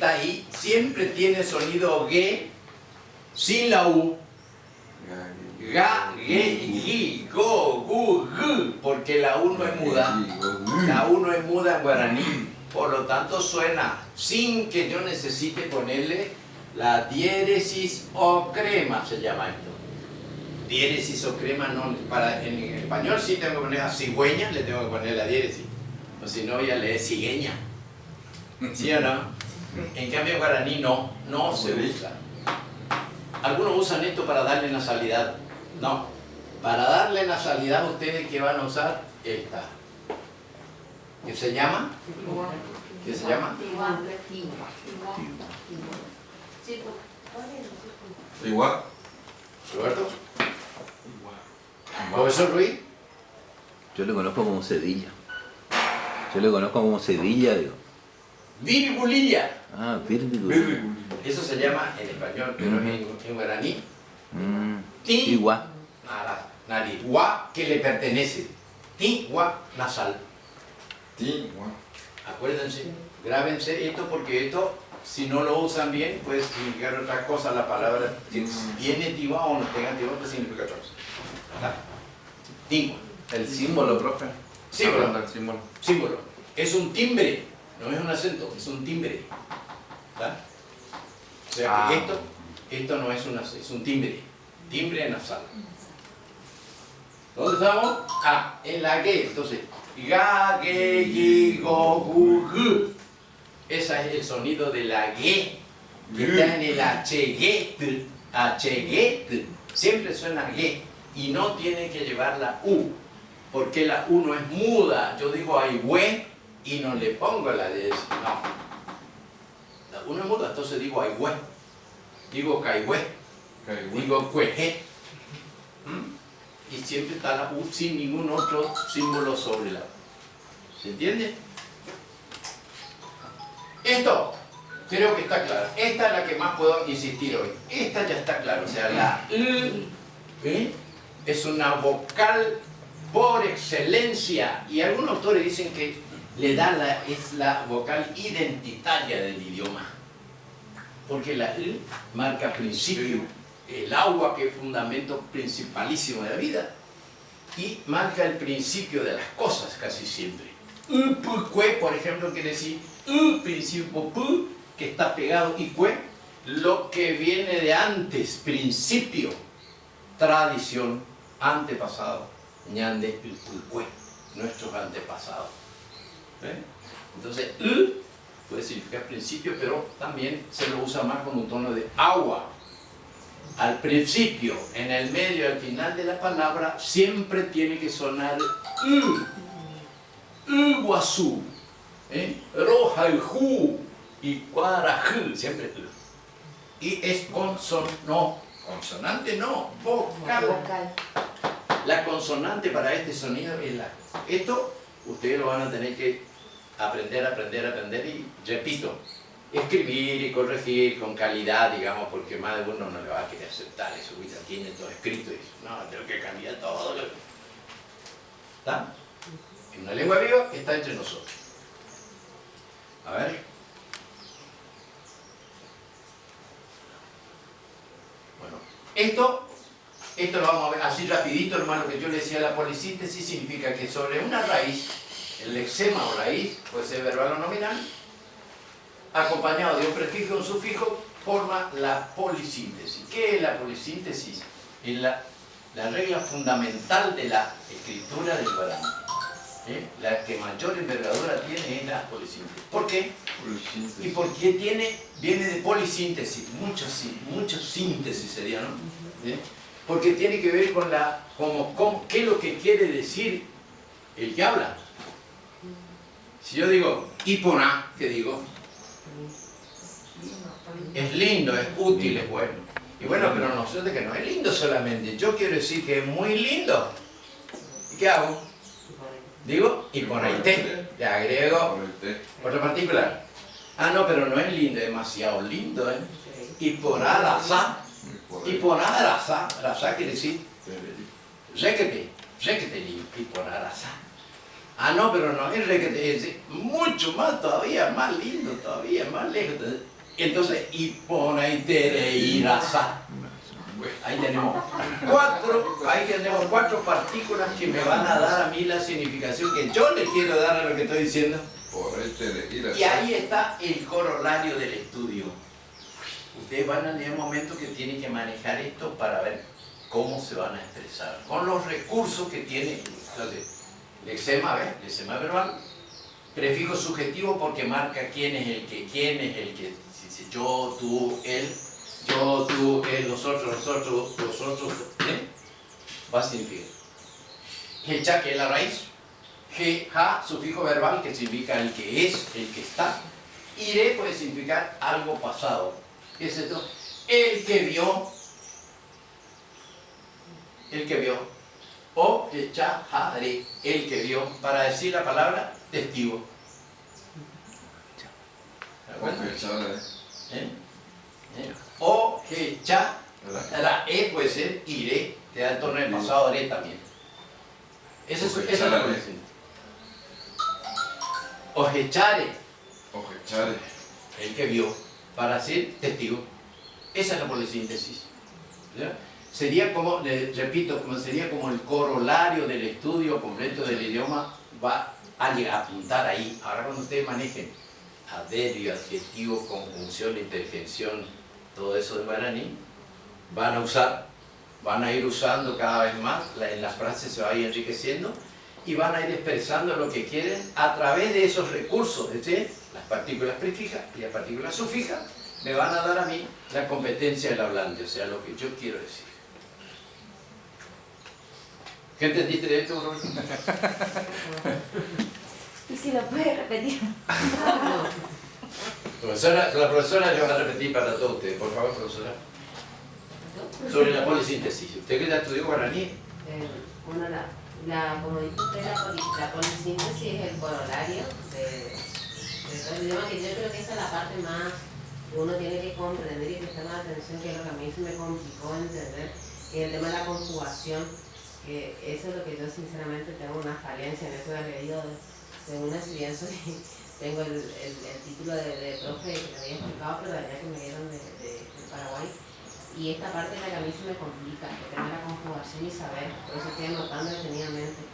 está ahí, siempre tiene sonido G sin la U. Ga, ge, gi, go, gu, gu, porque la U no es muda. La U no es muda en guaraní. Por lo tanto suena sin que yo necesite ponerle la diéresis o crema, se llama esto. Diéresis o crema no, en español sí tengo que poner a cigüeña, le tengo que poner la diéresis. O si no, ya le es cigueña. ¿Sí o no? En cambio en guaraní no se usa. Algunos usan esto para darle nasalidad. No. Para darle nasalidad, ustedes que van a usar esta. ¿Qué se llama? ¿Qué se llama? Igual. ¿Roberto? ¿Profesor Ruiz? Yo le conozco como cedilla. Yo le conozco como cedilla, digo. Virgulilla. Ah, virgulilla. Eso se llama en español, pero en guaraní. Igual. Nariz. Gua, que le pertenece. Ti, gua, nasal. Acuérdense, grábense esto porque esto, si no lo usan bien, puede significar otra cosa la palabra. Si tiene tiwa o no tenga tiwa, pues significa otra cosa. ¿Verdad? Tiwa. El símbolo, profe. Símbolo. El símbolo. Símbolo. Es un timbre, no es un acento, es un timbre. ¿Verdad? O sea que esto no es es un timbre. Timbre nasal. ¿Dónde estamos? Ah, en la G. Entonces, ga, ge, gi, go, gu, gu. Ese es el sonido de la G. Que está en el H-G. H-G. Siempre suena G. Y no tiene que llevar la U. Porque la U no es muda. Yo digo aigüe y no le pongo la D. No. La U no es muda, entonces digo aigüe. Digo caigüe. Digo cueje. Y siempre está la U sin ningún otro símbolo sobre la U. ¿Se entiende? Esto creo que está claro. Esta es la que más puedo insistir hoy. Esta ya está clara. O sea, la es una vocal por excelencia. Y algunos autores dicen que le da es la vocal identitaria del idioma. Porque la marca principio. El agua, que es fundamento principalísimo de la vida, y marca el principio de las cosas casi siempre. Cue, por ejemplo, quiere decir principio pu, que está pegado, y cue, lo que viene de antes, principio, tradición, antepasado, ñande, cue, nuestros antepasados. Entonces, puede significar principio, pero también se lo usa más con un tono de agua. Al principio, en el medio y al final de la palabra siempre tiene que sonar Iguazú, Rojaijú y Cuarajú, siempre Y es consonante no, vocal. La consonante para este sonido es la. Esto ustedes lo van a tener que aprender y repito. Escribir y corregir con calidad, digamos, porque más de uno no le va a querer aceptar eso, ya tiene todo escrito y dice, no, tengo que cambiar todo. ¿Está? En una lengua viva que está entre nosotros. A ver. Bueno, esto lo vamos a ver así rapidito, hermano, que yo le decía, la polisíntesis significa que sobre una raíz, el lexema o raíz, puede ser verbal o nominal, acompañado de un prefijo o un sufijo, forma la polisíntesis. ¿Qué es la polisíntesis? Es la regla fundamental de la escritura del guaraní. La que mayor envergadura tiene es la polisíntesis. ¿Por qué? Y porque viene de polisíntesis, muchas síntesis sería, ¿no? Porque tiene que ver con qué es lo que quiere decir el que habla. Si yo digo iponá, ¿qué digo? Es lindo, es útil, es bueno. Y bueno, pero no sé de que no es lindo solamente. Yo quiero decir que es muy lindo. ¿Y qué hago? Digo, iponaité. Le agrego otra particular. Ah, no, pero no es lindo, es demasiado lindo, ¿eh? Iponarasa. Iponarasa. Rasa quiere decir requete lindo. Iponarasa. Ah, no, pero no es requete, es mucho más todavía, más lindo todavía, más lejos. Entonces, Iponaitere Irasa. Ahí tenemos cuatro partículas que me van a dar a mí la significación que yo le quiero dar a lo que estoy diciendo. Y ahí está el corolario del estudio. Ustedes van a tener momentos que tienen que manejar esto para ver cómo se van a expresar. Con los recursos que tiene. Entonces, lexema, ¿ves? Lexema verbal. Prefijo subjetivo porque marca quién es el que, si dice yo, tú, él, nosotros, ¿eh? Va a significar. Hecha, que es la raíz. Ge, ja, sufijo verbal, que significa el que es, el que está. Iré puede significar algo pasado. ¿Qué es esto? El que vio. El que vio. O hecha, jare, el que vio. Para decir la palabra testigo. O hecha, la e puede ser iré, te da el tono del pasado, haré también. Esa es la conexión. Ojechare, el que vio, para ser testigo. Esa es la polisíntesis. ¿Ya? Sería como, repito, sería como el corolario del estudio completo del idioma, va a llegar a apuntar ahí. Ahora cuando ustedes manejen adverbio, adjetivo, conjunción, interjección, todo eso de guaraní, van a ir usando cada vez más, en las frases se va a ir enriqueciendo, y van a ir expresando lo que quieren a través de esos recursos, es decir, las partículas prefijas y las partículas sufijas me van a dar a mí la competencia del hablante, o sea, lo que yo quiero decir. ¿Qué entendiste de esto, Roberto? ¿Y si lo puedes repetir? La profesora yo voy a repetir para todos ustedes, por favor, profesora. Sobre la polisíntesis. ¿Usted que ya estudió guaraní? Bueno, como dijo usted, la polisíntesis es el corolario de todo el idioma, que yo creo que esa es la parte más que uno tiene que comprender y prestar más atención, que es lo que a mí se me complicó entender, que es el tema de la conjugación, que eso es lo que yo sinceramente tengo una falencia en eso de leído de una, si bien tengo el título de profe que me había explicado, pero de allá que me dieron de Paraguay. Y esta parte es la que a mí se me complica, que tenga la conjugación y saber, por eso estoy anotando detenidamente.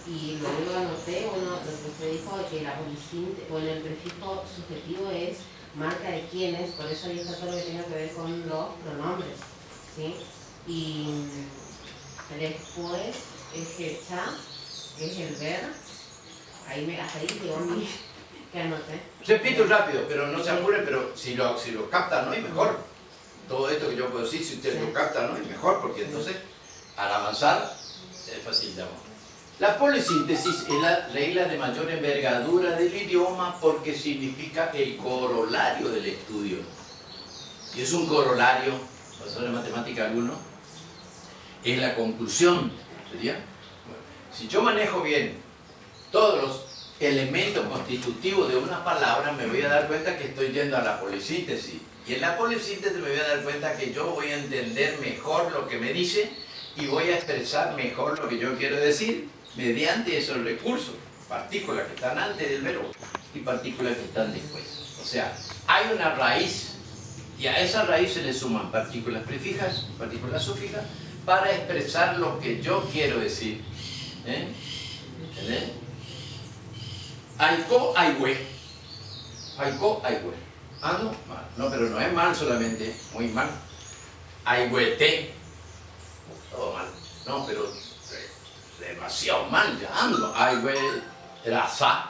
Y luego anoté, lo que usted dijo, de que la polisíntesis, el prefijo subjetivo es marca de quién es, por eso ahí está todo lo que tenga que ver con los pronombres, ¿sí? Y después es hecha, que es el ver, ahí llegó mi que anoté. Repito rápido, pero no se apure, pero si lo captan, ¿no? Y mejor. Todo esto que yo puedo decir, si ustedes lo captan, ¿no? Y mejor, porque entonces, al avanzar, facilitamos. La polisíntesis es la regla de mayor envergadura del idioma porque significa el corolario del estudio. Y es un corolario, profesor de matemática alguno, es la conclusión, ¿sería? Bueno, si yo manejo bien todos los elementos constitutivos de una palabra, me voy a dar cuenta que estoy yendo a la polisíntesis. Y en la polisíntesis me voy a dar cuenta que yo voy a entender mejor lo que me dice y voy a expresar mejor lo que yo quiero decir mediante esos recursos, partículas que están antes del verbo y partículas que están después. O sea, hay una raíz y a esa raíz se le suman partículas prefijas, partículas sufijas, para expresar lo que yo quiero decir. ¿Entendés? Aiko, aihue. Aiko, aihue. Ah, no, mal. No, pero no es mal solamente, muy mal. Aihue-te. Todo mal. No, pero demasiado mal ya ando. Aihue-rasa.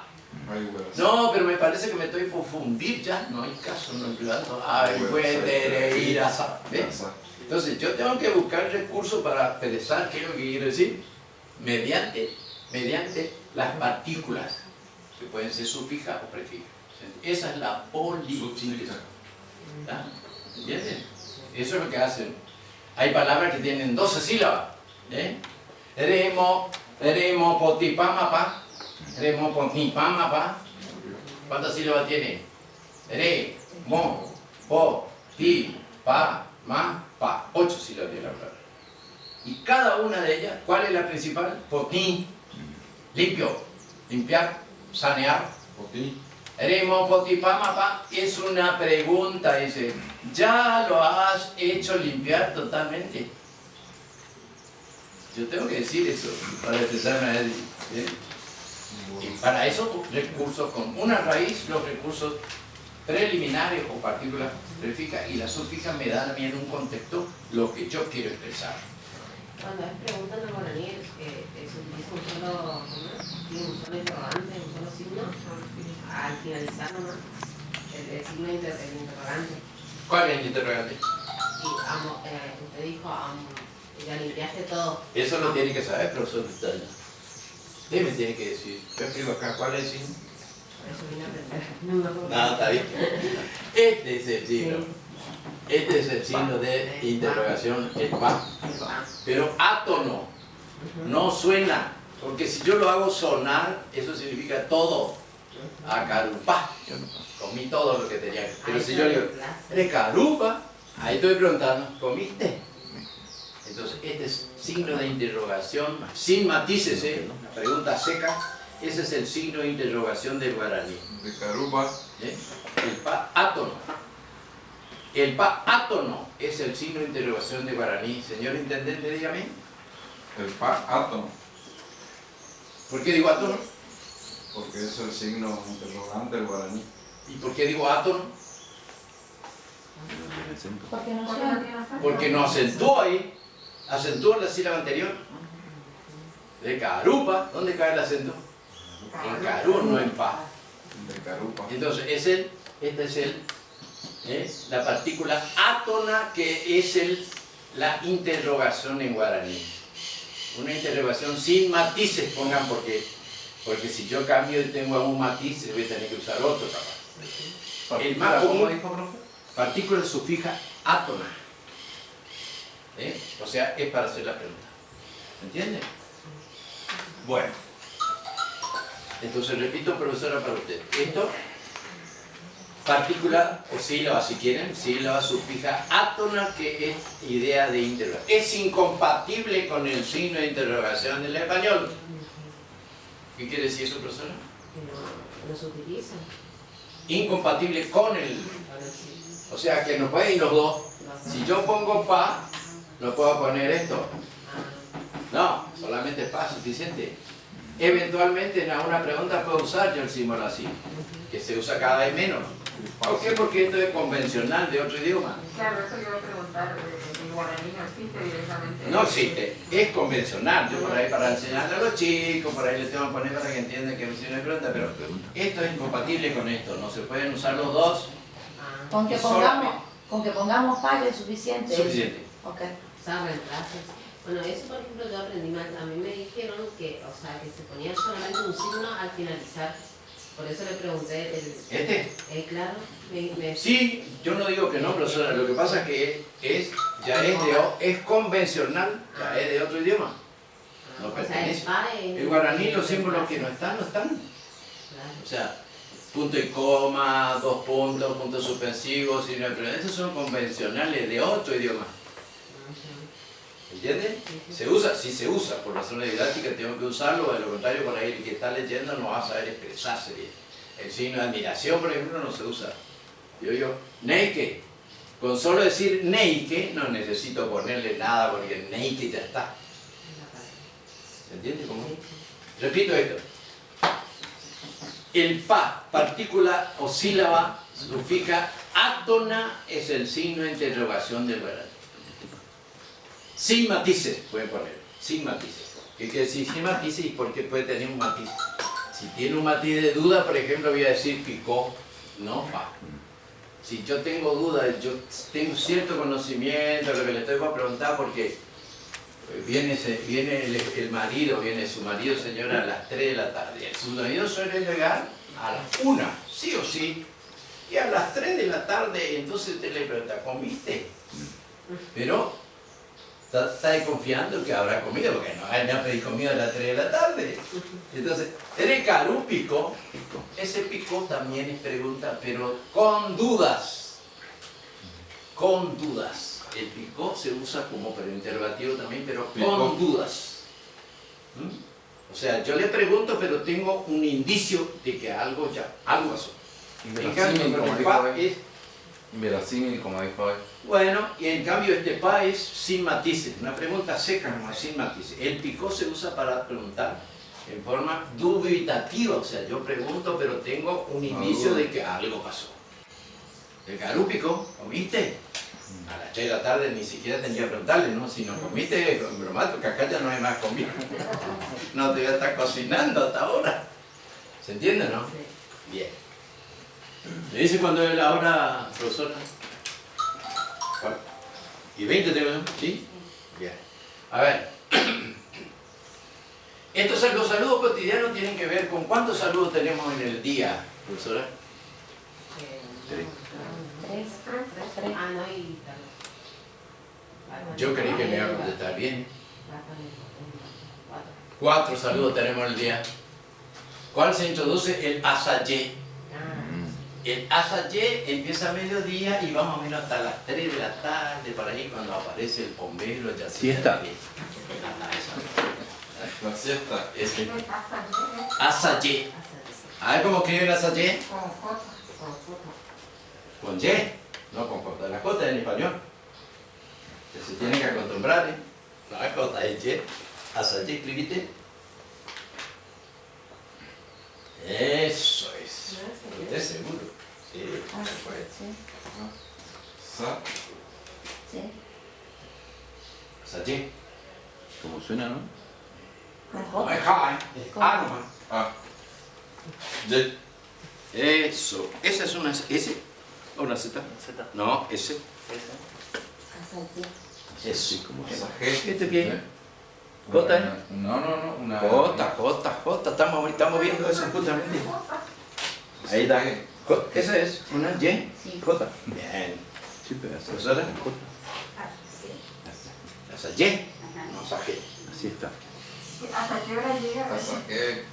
No, pero me parece que me estoy por fundir ya. No hay caso, no ando. Aihue-tere-irasa. ¿Ves? Entonces yo tengo que buscar recursos para expresar qué es lo que quiero decir mediante las partículas, que pueden ser sufijas o prefijas. Esa es la polisíntesis. ¿Entienden? Eso es lo que hacen. Hay palabras que tienen 12 sílabas. Remo, potipamapa. Remo, potipamapa. ¿Cuántas sílabas tiene? Re, mo, po, ti, pa, ma, pa. 8 sílabas tiene la palabra. Y cada una de ellas, ¿cuál es la principal? Poti, limpio. limpiar, sanear. Poti. Eremo potipamapa es una pregunta, dice, ¿ya lo has hecho limpiar totalmente? Yo tengo que decir eso para empezar a decir. Y para eso recursos con una raíz, los recursos preliminares o partículas prefijas y las sufijas me dan a mí en un contexto lo que yo quiero expresar. Cuando es pregunta en el guaraní, se utiliza un solo, un solo interrogante, un solo signo, al finalizar nomás, el signo interrogante. ¿Cuál es el interrogante? Y usted dijo, ya limpiaste todo. Eso lo tiene que saber, profesor Cristal. Usted me tiene que decir, yo escribo acá, ¿cuál es el signo? Por eso vine a aprender. No me acuerdo. No, está bien. Este es el signo. Este es el signo de interrogación, el pa. Pero átono, no suena. Porque si yo lo hago sonar, eso significa todo. Acarupa. Comí todo lo que tenía. Pero si yo digo, recarupa, ahí estoy preguntando, ¿comiste? Entonces, este es signo de interrogación, sin matices, una pregunta seca. Ese es el signo de interrogación del guaraní. De Carupa. El pa átono. El pa átono es el signo de interrogación de guaraní. Señor intendente, dígame. El pa átono. ¿Por qué digo átono? Porque es el signo interrogante del guaraní. ¿Y por qué digo átono? Porque no suena. Porque no acentúa ahí. Acentúa en la sílaba anterior. De carupa. ¿Dónde cae el acento? En carú, no en pa. De Carupa. Entonces, esta es la partícula átona que es la interrogación en guaraní. Una interrogación sin matices, pongan, porque si yo cambio y tengo algún matiz, voy a tener que usar otro capaz. El más ¿Cómo común, dijo, profe? partícula sufija átona. O sea, es para hacer la pregunta. ¿Entiende? Bueno. Entonces, repito, profesora, para usted. Esto, partícula o sílaba, si quieren, sílaba sufija átona, que es idea de interrogación. Es incompatible con el signo de interrogación del español. ¿Qué quiere decir eso, profesora? Que no se utiliza. Incompatible con el... O sea, que no pueden ir los dos. Si yo pongo pa, no puedo poner esto. No, solamente pa es suficiente. Eventualmente en alguna pregunta puedo usar yo el símbolo así, que se usa cada vez menos. ¿Por qué? Porque esto es convencional de otro idioma. Claro, eso yo iba a preguntar, el guaraní no existe directamente. No existe, es convencional. Yo por ahí para enseñarle a los chicos, por ahí les tengo que poner para que entiendan que no hay pregunta, pero esto es incompatible con esto, no se pueden usar los dos. Con que pongamos pa es suficiente. Suficiente. Ok. O sea, reemplazos. Bueno, eso por ejemplo yo aprendí mal. A mí me dijeron que, o sea, que se ponía solamente un signo al finalizar. Por eso le pregunté claro, Sí, yo no digo que no, profesora, lo que pasa es que es convencional, ya es de otro idioma. No o sea, pertenece. el pa es... El guaraní, los símbolos que no están. Claro. O sea, punto y coma, dos puntos, puntos suspensivos, signo de pregunta. Estos son convencionales de otro idioma. ¿Entiendes? Se usa, sí se usa, por razones didácticas tengo que usarlo, de lo contrario por ahí el que está leyendo no va a saber expresarse bien. El signo de admiración, por ejemplo, no se usa. Yo digo, neike. Con solo decir neike, no necesito ponerle nada porque neike ya está. ¿Se entiende cómo? Repito esto. El pa, partícula o sílaba sufija átona, es el signo de interrogación del guaraní. Sin matices, pueden poner, sin matices. ¿Qué quiere decir sin matices? Y porque puede tener un matiz. Si tiene un matiz de duda, por ejemplo, voy a decir picó, no pa. Si yo tengo dudas, yo tengo cierto conocimiento, lo que le estoy a preguntar, porque viene el marido, viene su marido, señora, a las 3 de la tarde. Su marido suele llegar a las 1, sí o sí. Y a las 3 de la tarde, entonces usted le pregunta, ¿comiste? Pero está desconfiando que habrá comido, porque no hay nada pedir comida a las 3 de la tarde. Entonces, Erecaru picó, ese picó también es pregunta, pero con dudas. Con dudas. El picó se usa como preinterrogativo también, pero con dudas. O sea, yo le pregunto, pero tengo un indicio de que algo pasó. En cambio, con el pa es, Inverosímil, como dijo él. bueno, y en cambio este pa es sin matices, una pregunta seca nomás, sin matices. El picó se usa para preguntar en forma dubitativa, o sea, yo pregunto, pero tengo un indicio de que algo pasó. El garúpico, ¿comiste? A las 3 de la tarde ni siquiera tendría que preguntarle, ¿no? Si no comiste, bromato, que acá ya no hay más comida. No te voy a estar cocinando hasta ahora. ¿Se entiende, no? Sí. Bien. ¿Le dice cuando es la hora, profesora? ¿Cuál? ¿Y 20 tengo yo? ¿Sí? Bien. A ver. Los saludos cotidianos tienen que ver con cuántos saludos tenemos en el día, profesora. Tres. Ah, no, y Yo creí que me iba a contestar bien. 4. 4 saludos tenemos en el día. ¿Cuál se introduce? El asayé. El asayé empieza a mediodía y va más o menos hasta las 3 de la tarde, para ahí cuando aparece el bombero, ya Siesta. La siesta. Es el asayé. A ver cómo escribe el asayé. Con Y, no con J. La J en español. Que se tienen que acostumbrar, ¿eh? La J es Y. Asayé, escribiste. Eso es. ¿Usted seguro? Sí, pues. Sa. Sí. Asayé. Como suena, ¿no? Con No J. es ja, es A nomás. Ah. Ye. Eso. ¿Esa es una S? ¿O una Z? No, S. Eso. Sí, como Esa suena. G. ¿Este qué? ¿J, eh? No. Una. J. Estamos viendo eso justamente. Ahí está. Esa es una Y. Sí. J. Bien. Sí, pero así, ¿Profesora? Esa Y. No, esa G. así está. ¿Hasta qué hora llega? Hasta que.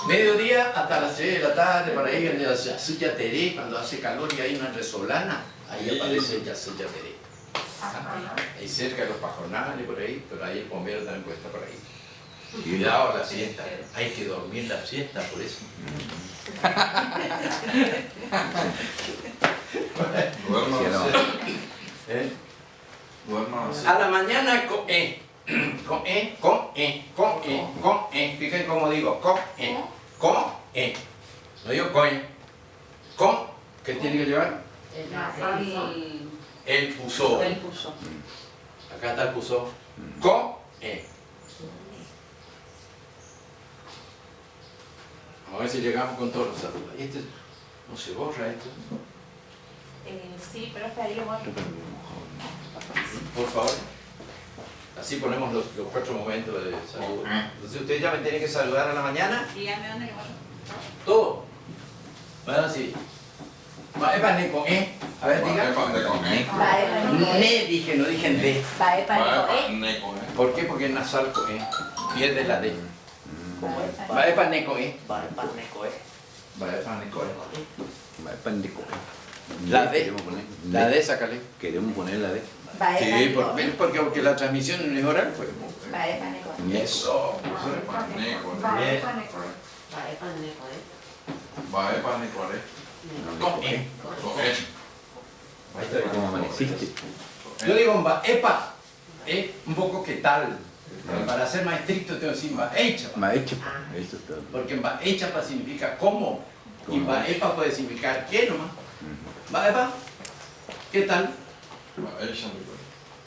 Mediodía hasta las 6 de la tarde, para ahí en el Yasuyateré, cuando hace calor y hay una resolana, ahí aparece el Yasuyateré. Ahí cerca de los pajonales, por ahí, pero ahí el bombero también puede estar por ahí. Cuidado la siesta, hay que dormir la siesta, por eso. Duermo Sí, no. así. ¿Eh? Duermo así. A la mañana con E. Con E, con E, con E, con E. Fíjense cómo digo, con E, con E. No digo con E. Con, ¿qué tiene que llevar? El puso. El puso. Acá está el puso. Con E. Vamos a ver si llegamos con todos los saludos. Este no se borra esto. Sí, pero estaría bueno. Por favor. Así ponemos los 4 momentos de saludo. Entonces ustedes ya me tienen que saludar a la mañana. Dígame dónde le voy. Todo. Bueno, sí. Epa, ne con E. A ver, diga. Ne dije, no dije D. Baepa, Nico, Neco, ¿Por qué? Porque es nasal con E. Pierde la D. ¿Cómo es? Epa, ne con E. Vale, Neco. Va, es pandico. La D. Queremos poner. La D, sácale. Queremos poner la D. Baepa, Sí, Nico. porque la transmisión es oral, pues. Baepa, Nico. Eso. Va, Neco, Con E. Ahí está. ¿Cómo amaneciste? Yo digo, epa, un poco qué tal. Para ser más estricto tengo que decir, echa. Maecha. Eso está. Porque echa significa cómo. Y epa puede significar qué nomás. Epa, ¿qué tal?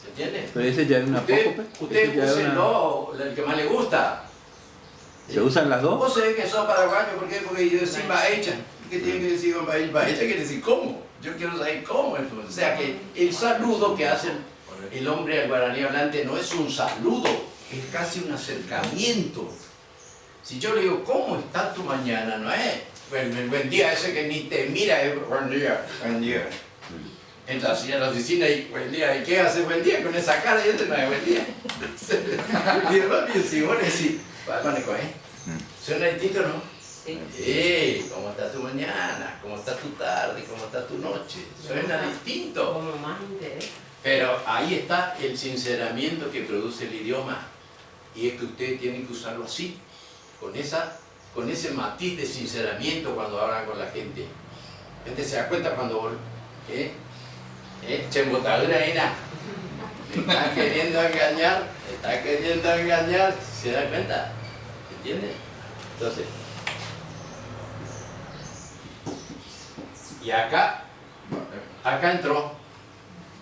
¿Se entiende? Pero ese ya es una poco, Usted, pues. usted Ese ya es una- úsenlo, el que más le gusta. ¿Se usan las dos? Vos sabés que sos paraguayo, ¿por qué? Porque yo decir echa. ¿Qué tiene que decir echa? Quiere decir cómo. Yo quiero saber cómo. O sea que el saludo que hace el hombre al guaraní hablante no es un saludo, es casi un acercamiento. Si yo le digo, ¿cómo está tu mañana? No es el buen día ese que ni te mira, es buen día, buen día. Entra así a la oficina y buen día, ¿y qué hace buen día? Con esa cara y este no es buen día. Y hermano, si vos le decís, suena distinto, ¿no? Sí. ¿Cómo está tu mañana? ¿Cómo está tu tarde? ¿Cómo está tu noche? Suena distinto. Como más interés. Pero ahí está el sinceramiento que produce el idioma. Y es que ustedes tienen que usarlo así. con ese matiz de sinceramiento cuando hablan con la gente. La gente se da cuenta cuando Chembotadura era, me está queriendo engañar, se da cuenta, ¿entiendes? Entonces, y acá entró,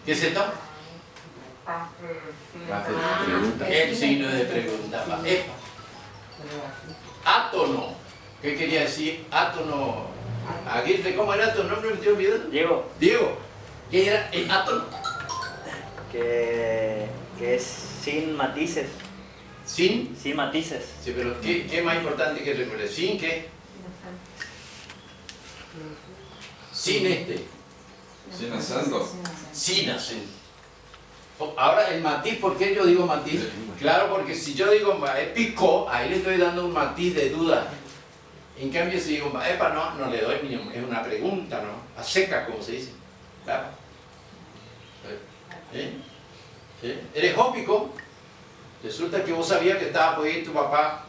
¿qué es esto? Pregunta. El signo de pregunta. Epa. Átono. ¿Qué quería decir? Átono. Aguirre, ¿cómo era tu nombre? ¿Me estoy olvidando? Diego, Diego. ¿Qué era el átono? que es sin matices. Sin. Sin matices. Sí, pero ¿qué es más importante que recuerde? ¿Sin qué? Sin Sin acento. Sin acento. Ahora el matiz, ¿por qué yo digo matiz? Claro, porque si yo digo pico, ahí le estoy dando un matiz de duda. En cambio, si digo epa, no le doy, es una pregunta, ¿no? A seca, como se dice. Claro. ¿Sí? ¿Eres ópico? Resulta que vos sabías que estaba por ahí tu papá